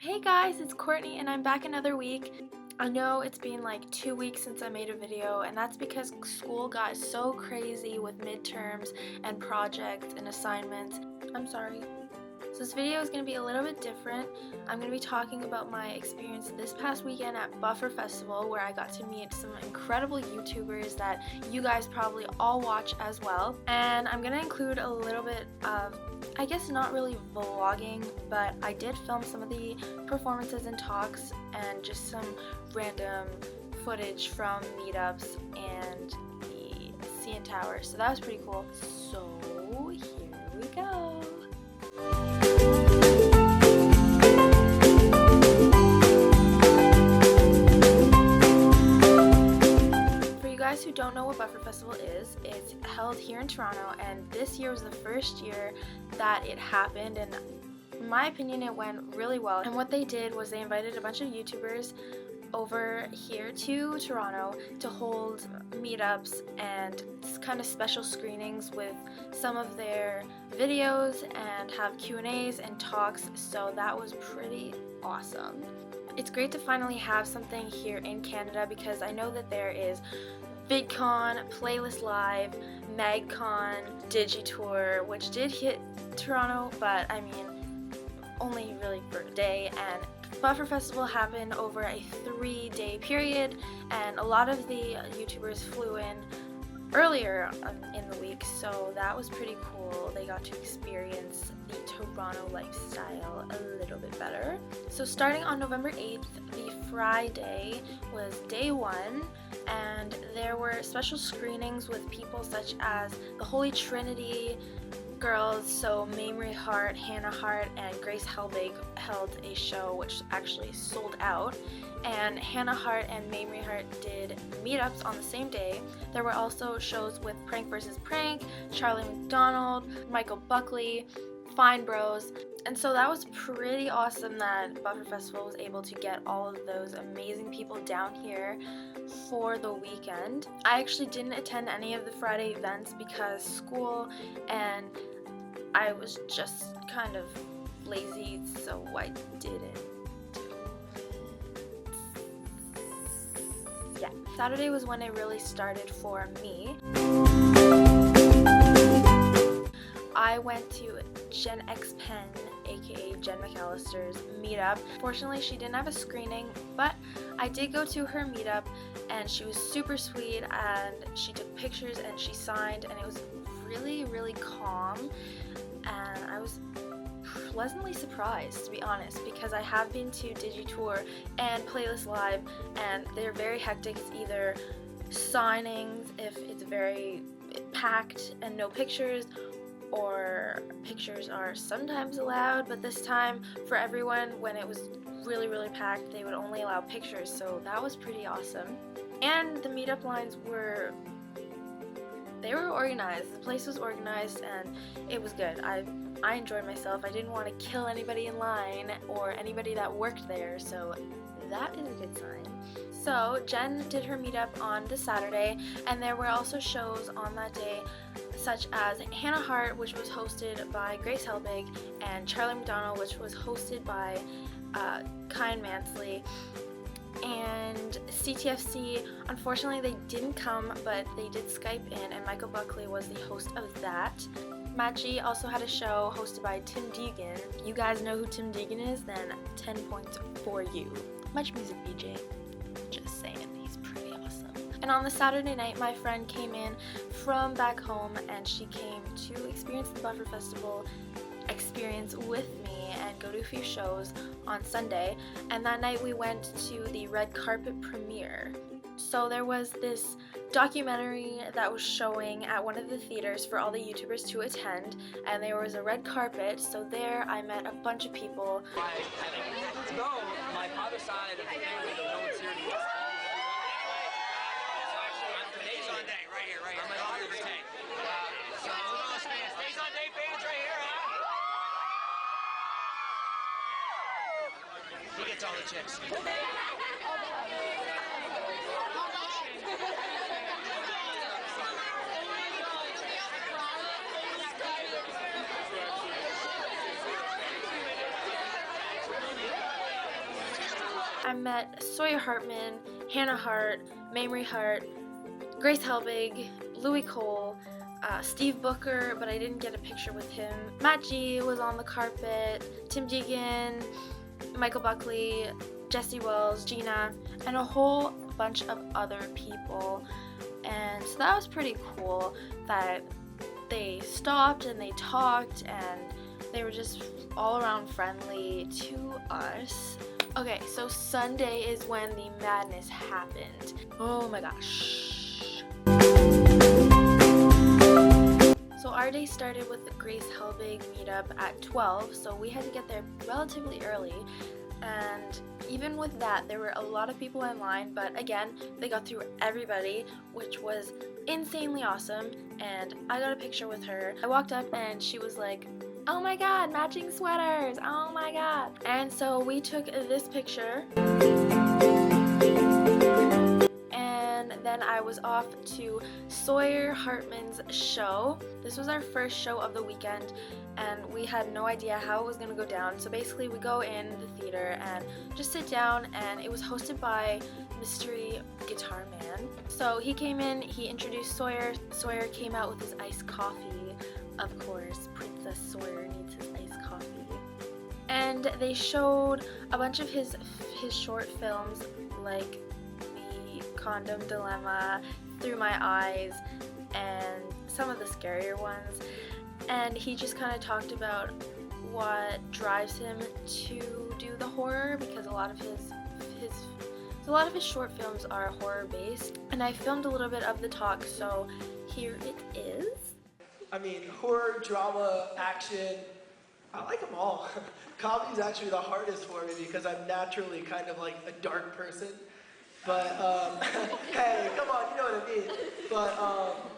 Hey guys, it's Courtney and I'm back another week. I know it's been like 2 weeks since I made a video, and that's because school got so crazy with midterms and projects and assignments. I'm sorry. So this video is going to be a little bit different. I'm going to be talking about my experience this past weekend at Buffer Festival, where I got to meet some incredible YouTubers that you guys probably all watch as well. And I'm going to include a little bit of, I guess not really vlogging, but I did film some of the performances and talks and just some random footage from meetups and the CN Tower. So that was pretty cool. So here we go. Who don't know what Buffer Festival is, it's held here in Toronto, and this year was the first year that it happened, and in my opinion it went really well. And what they did was they invited a bunch of YouTubers over here to Toronto to hold meetups and kind of special screenings with some of their videos and have Q&As and talks, so that was pretty awesome. It's great to finally have something here in Canada, because I know that there is VidCon, Playlist Live, MagCon, Digitour, which did hit Toronto, but I mean only really for a day, and Buffer Festival happened over a 3-day period, and a lot of the YouTubers flew in earlier in the week, so that was pretty cool. They got to experience the Toronto lifestyle a little bit better. So starting on November 8th, the Friday was day 1, and there were special screenings with people such as the Holy Trinity girls, so Mamrie Hart, Hannah Hart, and Grace Helbig held a show which actually sold out, and Hannah Hart and Mamrie Hart did meetups on the same day. There were also shows with Prank vs. Prank, Charlie McDonald, Michael Buckley, Fine Bros, and so that was pretty awesome that Buffer Festival was able to get all of those amazing people down here for the weekend. I actually didn't attend any of the Friday events because school, and I was just kind of lazy, so I didn't do it. Yeah, Saturday was when it really started for me. I went to Jen X Pen, aka Jen McAllister's meetup. Fortunately, she didn't have a screening, but I did go to her meetup, and she was super sweet, and she took pictures and she signed, and it was really, really calm, and I was pleasantly surprised, to be honest, because I have been to Digitour and Playlist Live, and they're very hectic. It's either signings if it's very packed and no pictures, or pictures are sometimes allowed, but this time for everyone, when it was really, really packed, they would only allow pictures, so that was pretty awesome. And the meetup lines were organized. The place was organized, and it was good. I enjoyed myself. I didn't want to kill anybody in line or anybody that worked there, so that is a good sign. So Jen did her meetup on the Saturday, and there were also shows on that day such as Hannah Hart, which was hosted by Grace Helbig, and Charlie McDonald, which was hosted by Kyan Mansley. And CTFC, unfortunately they didn't come, but they did Skype in, and Michael Buckley was the host of that. Matt G also had a show hosted by Tim Deegan. You guys know who Tim Deegan is? Then 10 points for you. Much Music DJ. Just saying, he's pretty awesome. And on the Saturday night, my friend came in from back home, and she came to experience the Buffer Festival experience with me and go to a few shows on Sunday. And that night we went to the red carpet premiere. So there was this documentary that was showing at one of the theaters for all the YouTubers to attend, and there was a red carpet, so there I met a bunch of people. My father's side of the family, the one here to use. Days on day, right here. I'm an auditor tank. Days on day fans right here, huh? He gets all the chicks. I met Sawyer Hartman, Hannah Hart, Mamrie Hart, Grace Helbig, Louis Cole, Steve Booker, but I didn't get a picture with him. Matt G was on the carpet, Tim Deegan, Michael Buckley, Jesse Wells, Gina, and a whole bunch of other people. And so that was pretty cool that they stopped and they talked and they were just all around friendly to us. Okay, so Sunday is when the madness happened. Oh my gosh. So our day started with the Grace Helbig meetup at 12, so we had to get there relatively early. And even with that, there were a lot of people in line, but again, they got through everybody, which was insanely awesome. And I got a picture with her. I walked up and she was like, "Oh my god, matching sweaters, oh my god." And so we took this picture. And then I was off to Sawyer Hartman's show. This was our first show of the weekend, and we had no idea how it was going to go down. So basically we go in the theater and just sit down, and it was hosted by Mystery Guitar Man. So he came in, he introduced Sawyer. Sawyer came out with his iced coffee. Of course, Princess Sawyer needs his iced coffee. And they showed a bunch of his short films, like The Condom Dilemma, Through My Eyes, and some of the scarier ones. And he just kind of talked about what drives him to do the horror, because a lot of his short films are horror based. And I filmed a little bit of the talk, so here it is. I mean, horror, drama, action, I like them all. Comedy's actually the hardest for me because I'm naturally kind of like a dark person. But, hey, come on, you know what I mean. But,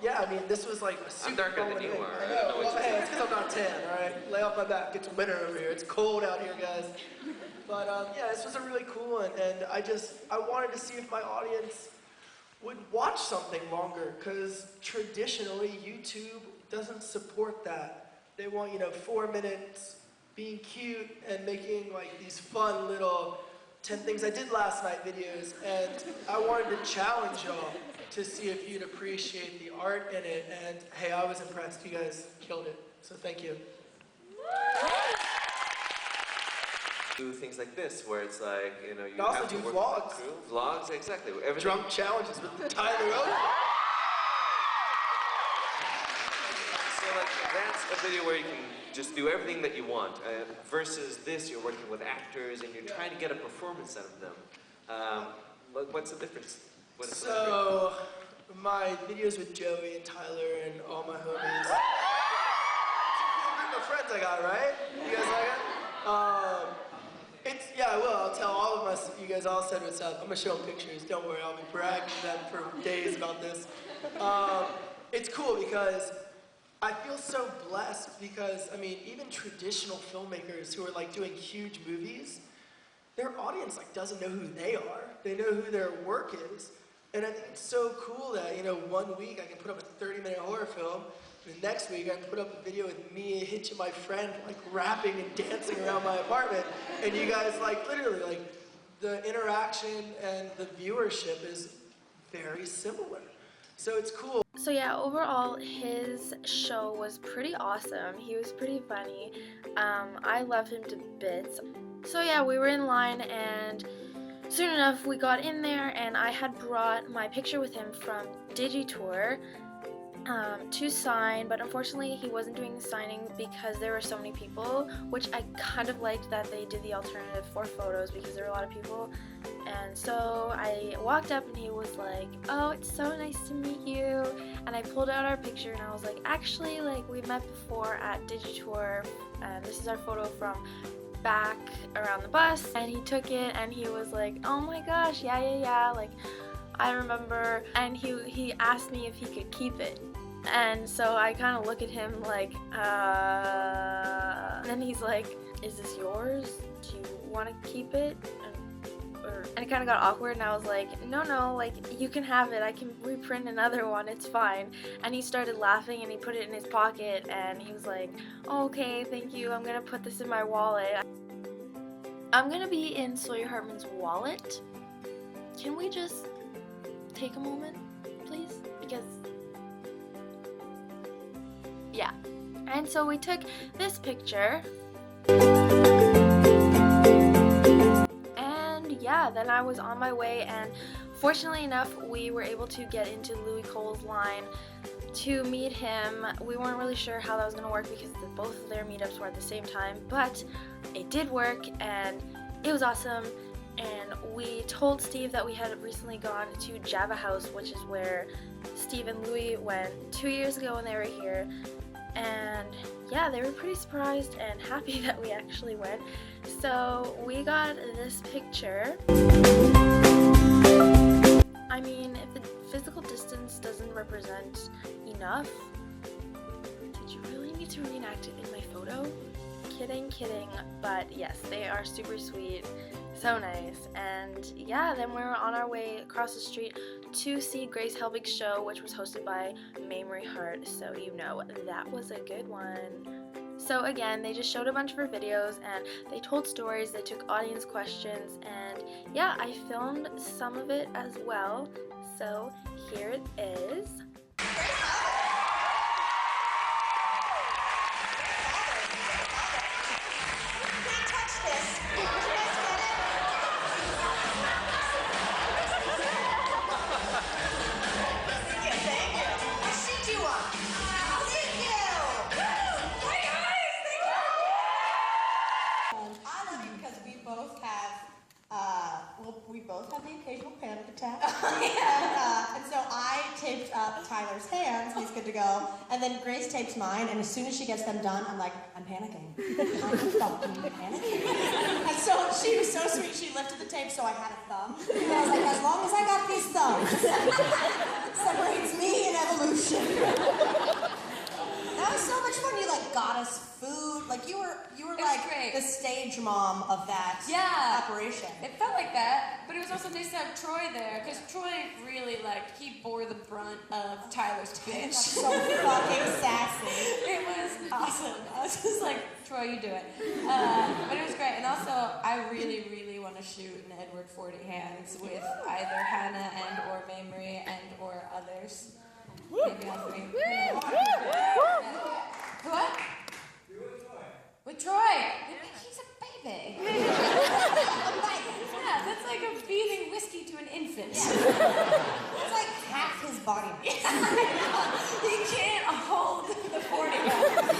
yeah, I mean, this was like a super I'm darker than you are. I know. Well, hey, it's because I'm not tan, all right? Lay off my back. It's winter over here. It's cold out here, guys. But, yeah, this was a really cool one. And I wanted to see if my audience would watch something longer, because traditionally YouTube doesn't support that. They want, 4 minutes, being cute and making like these fun little 10 things I did last night videos, and I wanted to challenge y'all to see if you'd appreciate the art in it, and hey, I was impressed. You guys killed it, so thank you. Do things like this, where it's like, you also have to do work vlogs. with the crew. Vlogs, exactly. Everything. Drunk challenges with Tyler Owen. So like, that's a video where you can just do everything that you want, versus this, you're working with actors and you're trying to get a performance out of them. What's the difference? So, my videos with Joey and Tyler and all my homies. It's a cool group of friends I got, right? You guys like it? Yeah, I will. I'll tell all of us. You guys all said what's up. I'm gonna show them pictures. Don't worry, I'll be bragging to them for days about this. It's cool because I feel so blessed because, even traditional filmmakers who are like doing huge movies, their audience doesn't know who they are. They know who their work is. And I think it's so cool that, 1 week I can put up a 30-minute horror film, and the next week I can put up a video with me, Hitch, and my friend, rapping and dancing around my apartment. And you guys, literally, the interaction and the viewership is very similar. So it's cool. So yeah, overall his show was pretty awesome. He was pretty funny. I love him to bits. So yeah, we were in line, and soon enough we got in there, and I had brought my picture with him from Digitour to sign, but unfortunately he wasn't doing the signing because there were so many people, which I kind of liked that they did the alternative for photos because there were a lot of people. And so I walked up and he was like, "Oh, it's so nice to meet you." And I pulled out our picture and I was like, "Actually, we met before at Digitour, and this is our photo from back around the bus." And he took it and he was like, "Oh my gosh, yeah, I remember." And he asked me if he could keep it. And so I kind of look at him like, and then he's like, "Is this yours? Do you want to keep it?" And it kind of got awkward, and I was like, no, you can have it. I can reprint another one. It's fine. And he started laughing, and he put it in his pocket, and he was like, "Oh, okay, thank you. I'm going to put this in my wallet." I'm gonna be in Sawyer Hartman's wallet. Can we just take a moment, please? Because, yeah. And so we took this picture. And yeah, then I was on my way, and fortunately enough, we were able to get into Louis Cole's line to meet him. We weren't really sure how that was going to work because both of their meetups were at the same time, but it did work and it was awesome. And we told Steve that we had recently gone to Java House, which is where Steve and Louis went 2 years ago when they were here. And yeah, they were pretty surprised and happy that we actually went. So we got this picture. I mean, if the physical distance doesn't represent enough, did you really need to reenact it in my photo? Kidding, but yes, they are super sweet, so nice. And yeah, then we were on our way across the street to see Grace Helbig's show, which was hosted by Mamrie Hart, so you know that was a good one. So again, they just showed a bunch of her videos and they told stories, they took audience questions, and yeah, I filmed some of it as well, so here it is. We both have the occasional panic attack. And so I taped up Tyler's hands, he's good to go, and then Grace tapes mine, and as soon as she gets them done, I'm like, I'm panicking. I'm fucking panicking. And so she was so sweet, she lifted the tape so I had a thumb. And I was like, as long as I got these thumbs, separates me and evolution. That was so much fun. You like got us food. Like you were like great. the stage mom of that operation. It felt like that, but it was also nice to have Troy there, because Troy really he bore the brunt of Tyler's bitch. So fucking sassy. It was awesome. I was just like, Troy, you do it. But it was great, and also I really, really want to shoot an Edward 40 Hands with either Hannah and or Mamrie and or others. Maybe all three. What? With Troy. He's a baby. Yeah, that's like a feeding whiskey to an infant. It's like half his body. He can't hold the 40 pounds.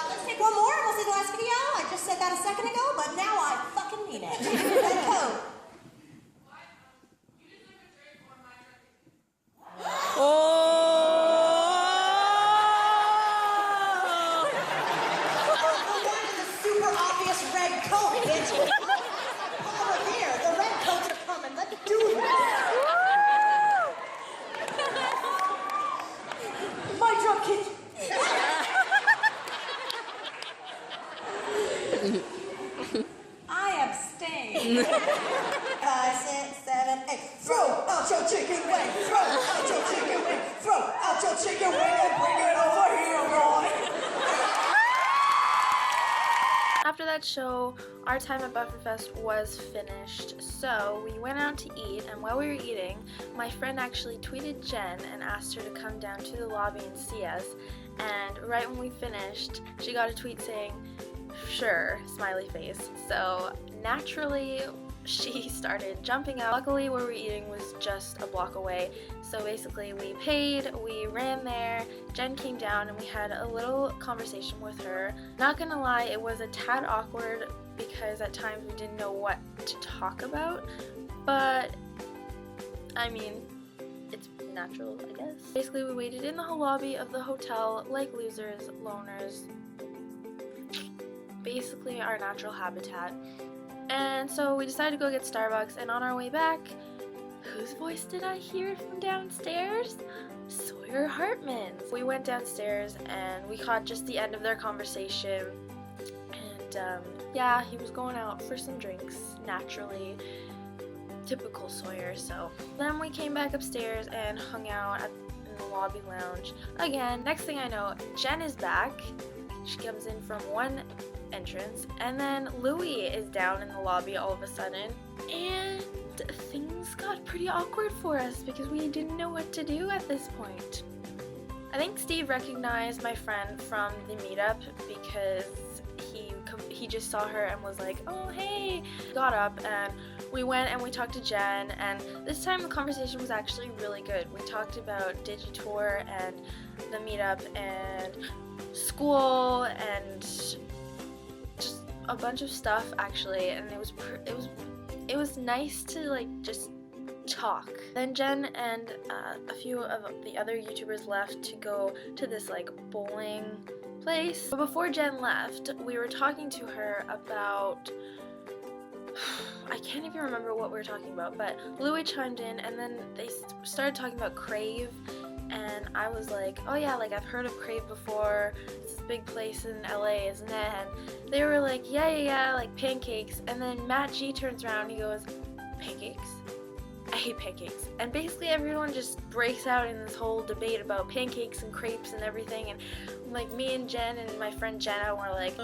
Let's take one more and we'll see the last video. I just said that a second ago, but now I fucking mean it. Red coat. I abstain. 5, 6, 7, 8. Throw out your chicken wing. Throw out your chicken wing. Throw out your chicken wing and bring it over here, boy. After that show, our time at Bufferfest was finished, so we went out to eat, and while we were eating, my friend actually tweeted Jen and asked her to come down to the lobby and see us, and right when we finished, she got a tweet saying, "Sure," smiley face. So naturally, she started jumping out. Luckily, where we were eating was just a block away, so basically we paid, we ran there, Jen came down, and we had a little conversation with her. Not gonna lie, it was a tad awkward because at times we didn't know what to talk about, but I mean, it's natural, I guess. Basically, we waited in the lobby of the hotel like losers, loners, basically our natural habitat. And so we decided to go get Starbucks, and on our way back, whose voice did I hear from downstairs? Sawyer Hartman's. We went downstairs and we caught just the end of their conversation, and yeah, he was going out for some drinks, naturally. Typical Sawyer. So then we came back upstairs and hung out in the lobby lounge again. Next thing I know, Jen is back She comes in from one entrance, and then Louis is down in the lobby all of a sudden, and things got pretty awkward for us because we didn't know what to do at this point. I think Steve recognized my friend from the meetup because he just saw her and was like, oh hey, got up and we went and we talked to Jen, and this time the conversation was actually really good. We talked about Digitour and the meetup and school and just a bunch of stuff actually, and it was nice to like just talk. Then Jen and a few of the other YouTubers left to go to this like bowling place. But before Jen left, we were talking to her about I can't even remember what we were talking about, but Louis chimed in and then they started talking about Crave, and I was like, oh yeah, like I've heard of Crave before, it's this big place in LA, isn't it? And they were like, yeah, like pancakes. And then Matt G turns around and he goes, pancakes? I hate pancakes. And basically everyone just breaks out in this whole debate about pancakes and crepes and everything, and like me and Jen and my friend Jenna were like,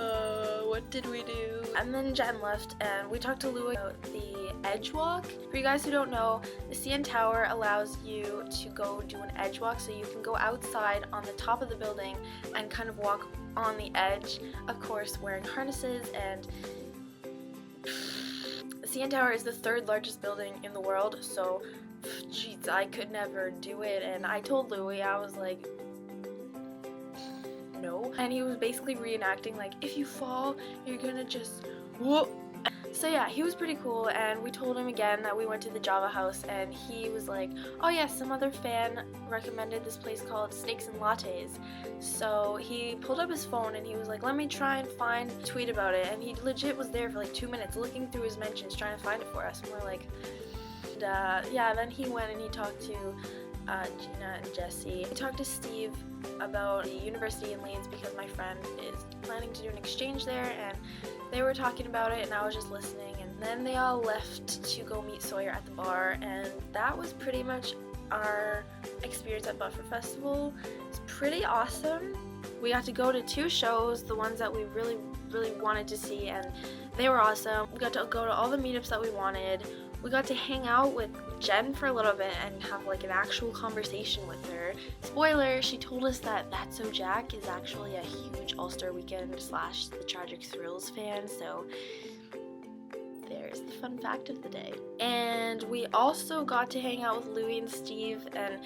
what did we do? And then Jen left and we talked to Louis about the edge walk. For you guys who don't know, the CN Tower allows you to go do an edge walk, so you can go outside on the top of the building and kind of walk on the edge, of course wearing harnesses. And the CN Tower is the 3rd largest building in the world, so jeez, I could never do it. And I told Louis, I was like, no. And he was basically reenacting like, if you fall, you're gonna just whoop. So yeah, he was pretty cool, and we told him again that we went to the Java House, and he was like, oh yeah, some other fan recommended this place called Snakes and Lattes. So he pulled up his phone and he was like, let me try and find a tweet about it, and he legit was there for like 2 minutes looking through his mentions trying to find it for us, and we're like, yeah. Then he went and he talked to Gina and Jesse. He talked to Steve about the university in Leeds because my friend is planning to do an exchange there, and they were talking about it and I was just listening. And then they all left to go meet Sawyer at the bar, and that was pretty much our experience at Buffer Festival. It's pretty awesome. We got to go to 2 shows, the ones that we really wanted to see, and they were awesome. We got to go to all the meetups that we wanted. We got to hang out with Jen for a little bit and have like an actual conversation with her. Spoiler, she told us that That's So Jack is actually a huge All-Star Weekend / The Tragic Thrills fan, so there's the fun fact of the day. And we also got to hang out with Louis and Steve and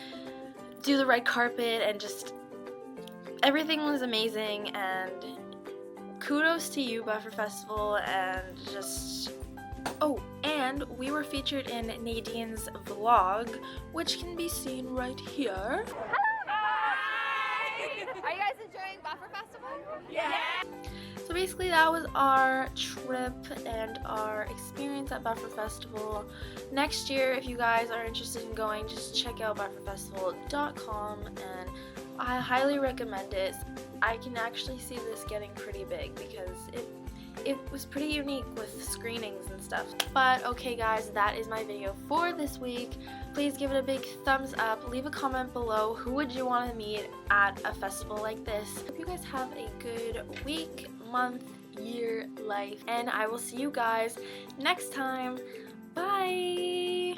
do the red carpet, and just everything was amazing, and kudos to you, Buffer Festival, and just... Oh, and we were featured in Nadine's vlog, which can be seen right here. Hi! Are you guys enjoying Buffer Festival? Yeah! So basically that was our trip and our experience at Buffer Festival. Next year, if you guys are interested in going, just check out bufferfestival.com, and I highly recommend it. I can actually see this getting pretty big because it was pretty unique with screenings and stuff. But okay guys, that is my video for this week. Please give it a big thumbs up. Leave a comment below. Who would you want to meet at a festival like this? Hope you guys have a good week, month, year, life, and I will see you guys next time. Bye!